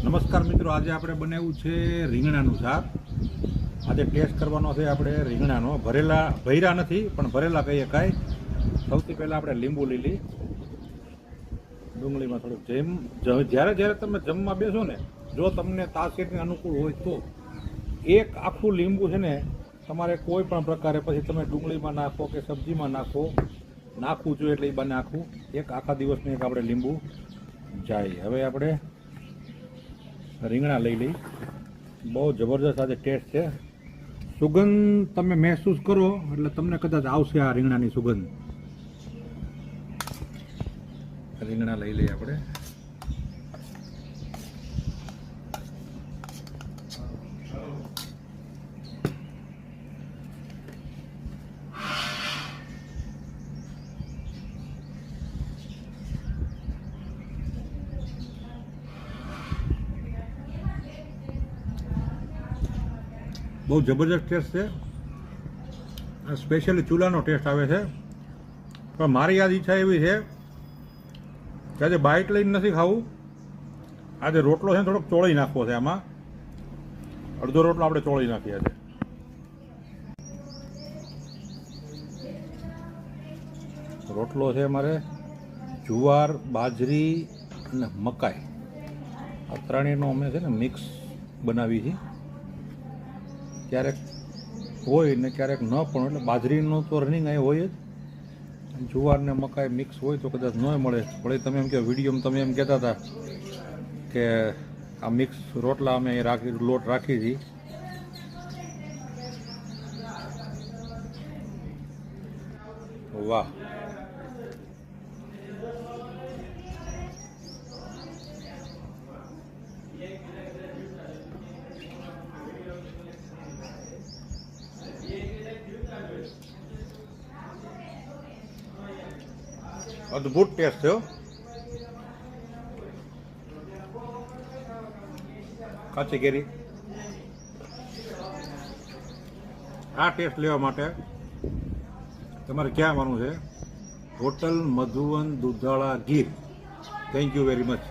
નમસ્કાર મિત્રો, આજે આપણે બનાવ્યું છે રીંગણાનું શાક. આજે ટેસ્ટ કરવાનો છે આપણે રીંગણાનો. ભર્યા નથી પણ ભરેલા કહીએ કાંઈ. સૌથી પહેલાં આપણે લીંબુ લીલી, ડુંગળીમાં થોડુંક જ્યારે જ્યારે તમે જમવા બેસો ને, જો તમને તાસીરની અનુકૂળ હોય તો એક આખું લીંબુ છે ને તમારે કોઈ પણ પ્રકારે, પછી તમે ડુંગળીમાં નાખો કે સબ્જીમાં નાખવું જોઈએ એટલે એ બને આખું એક આખા દિવસનું એક આપણે લીંબુ જાય. હવે આપણે રીંગણા લઈ લઈ. બહુ જબરદસ્ત આજે ટેસ્ટ છે. સુગંધ તમે મહેસૂસ કરો એટલે તમને કદાચ આવશે આ રીંગણાની સુગંધ. રીંગણા લઈ લઈએ આપણે. બહુ જબરદસ્ત ટેસ્ટ છે. સ્પેશિયલી ચૂલાનો ટેસ્ટ આવે છે. પણ મારી આજ ઈચ્છા એવી છે કે આજે બાઇટ લઈને નથી ખાવું. આજે રોટલો છે ને થોડોક ચોળી નાખવો છે. આમાં અડધો રોટલો આપણે ચોળી નાખીએ આજે. રોટલો છે મારે જુવાર, બાજરી અને મકાઈ, આ ત્રણેયનો અમે છે ને મિક્સ બનાવી છે. ક્યારેક હોય ને ક્યારેક ન પણ, એટલે બાજરીનું તો રનિંગ અહીં હોય જ. જુવાર ને મકાઈ મિક્સ હોય તો કદાચ ન મળે. વળી તમે એમ કે વિડીયોમાં તમે એમ કહેતા હતા કે આ મિક્સ રોટલા અમે લોટ રાખી હતી. વાહ, અદ્ભુત ટેસ્ટ થયો. કાચી કેરી. આ ટેસ્ટ લેવા માટે તમારે ક્યાં આવવાનું છે? Hotel Madhuvan Dudhala Gir. Thank you very much.